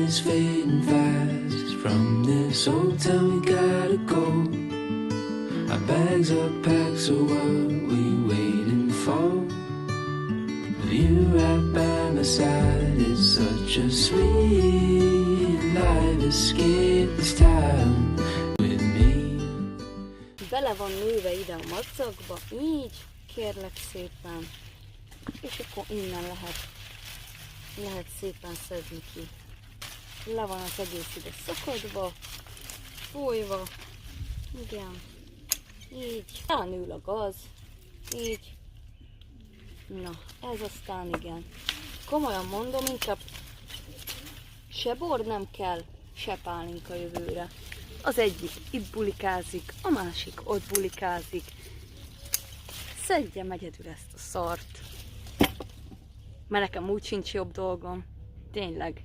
is fading fast. From this old town we gotta go. Our bags are packed, so what we waiting for? You right by my side, it's such a sweet life. Escape this town with me. Bele van nőve ide a madzagba, így, kérlek szépen. És akkor innen lehet szépen szedni ki. Le van az egész ide szakadva, fújva, igen, így, ránül a gaz, így. Na, ez aztán igen. Komolyan mondom, inkább se bor nem kell, se pálinka jövőre. Az egyik itt bulikázik, a másik ott bulikázik. Szedjem egyedül ezt a szart. Mert nekem úgy sincs jobb dolgom. Tényleg.